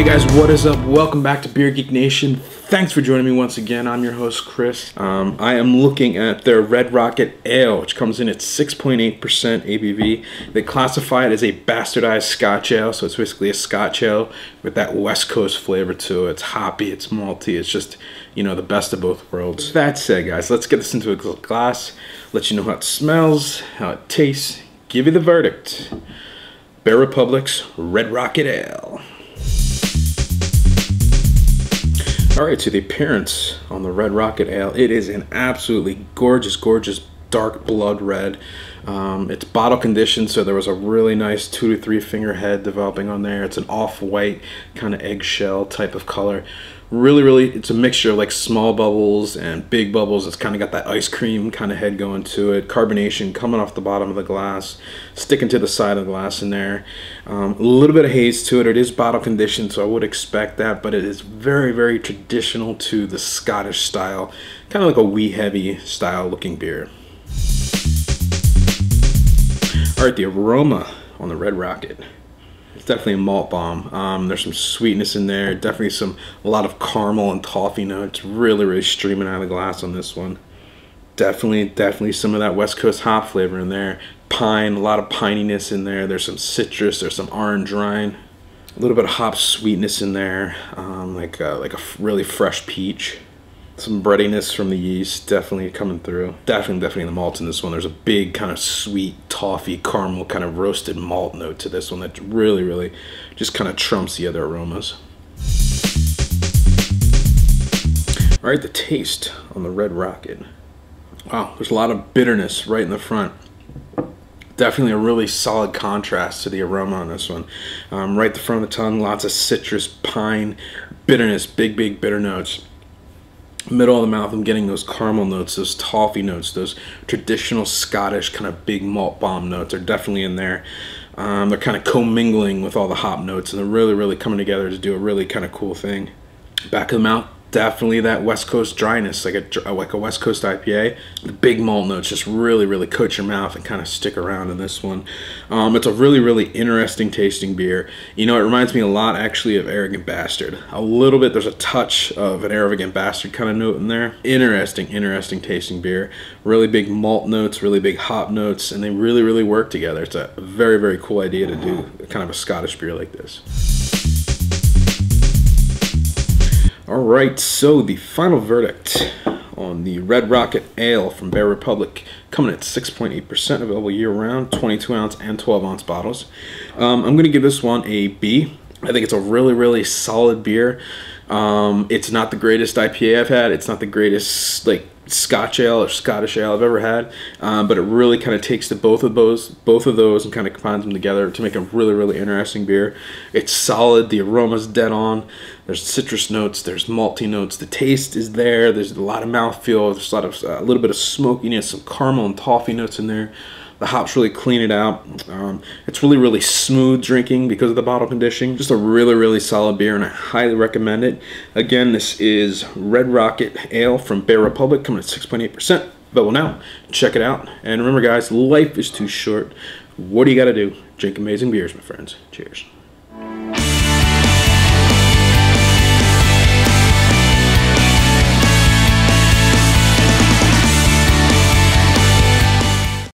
Hey guys, what is up? Welcome back to Beer Geek Nation. Thanks for joining me once again. I'm your host, Chris. I am looking at their Red Rocket Ale, which comes in at 6.8% ABV. They classify it as a bastardized Scotch ale, so it's basically a Scotch ale with that West Coast flavor to it. It's hoppy, it's malty, it's just, you know, the best of both worlds. That said, guys, let's get this into a glass, let you know how it smells, how it tastes, give you the verdict. Bear Republic's Red Rocket Ale. Alright, so the appearance on the Red Rocket Ale, it is an absolutely gorgeous, gorgeous dark blood red. It's bottle conditioned, so there was a really nice 2 to 3 finger head developing on there. It's an off-white kind of eggshell type of color. Really, it's a mixture of like small bubbles and big bubbles. It's kind of got that ice cream kind of head going to it. Carbonation coming off the bottom of the glass, sticking to the side of the glass in there. A little bit of haze to it. It is bottle conditioned, so I would expect that, but it is very, very traditional to the Scottish style. Kind of like a wee heavy style looking beer. Alright, the aroma on the Red Rocket. It's definitely a malt bomb. There's some sweetness in there, definitely a lot of caramel and toffee notes, really streaming out of the glass on this one. Definitely some of that West Coast hop flavor in there. Pine, a lot of pininess in there. There's some citrus, there's some orange rind, a little bit of hop sweetness in there, like a really fresh peach. Some breadiness from the yeast definitely coming through. Definitely the malt in this one. There's a big kind of sweet toffee caramel kind of roasted malt note to this one that really just kind of trumps the other aromas. All right, the taste on the Red Rocket. Wow, there's a lot of bitterness right in the front. Definitely a really solid contrast to the aroma on this one. Right at the front of the tongue, lots of citrus, pine, bitterness, big bitter notes. Middle of the mouth, I'm getting those caramel notes, those toffee notes, those traditional Scottish kind of big malt bomb notes are definitely in there. They're kind of commingling with all the hop notes, and they're really coming together to do a really kind of cool thing. Back of the mouth, definitely that West Coast dryness, like a West Coast IPA. The big malt notes just really coat your mouth and kind of stick around in this one. It's a really interesting tasting beer. You know, it reminds me a lot actually of Arrogant Bastard. A little bit, there's a touch of an Arrogant Bastard kind of note in there. Interesting tasting beer. Really big malt notes, really big hop notes, and they really work together. It's a very cool idea to do kind of a Scottish beer like this. Alright, so the final verdict on the Red Rocket Ale from Bear Republic, coming at 6.8%, available year-round, 22-ounce and 12-ounce bottles. I'm going to give this one a B. I think it's a really solid beer. It's not the greatest IPA I've had. It's not the greatest like Scotch ale or Scottish ale I've ever had, but it really kind of takes both of those and kind of combines them together to make a really interesting beer. It's solid. The aroma's dead on. There's citrus notes, there's malty notes, the taste is there, there's a lot of mouthfeel, there's a little bit of smokiness, some caramel and toffee notes in there. The hops really clean it out. It's really smooth drinking because of the bottle conditioning. Just a really solid beer, and I highly recommend it. Again, this is Red Rocket Ale from Bear Republic, coming at 6.8%. Available now. Check it out. And remember, guys, life is too short. What do you got to do? Drink amazing beers, my friends. Cheers.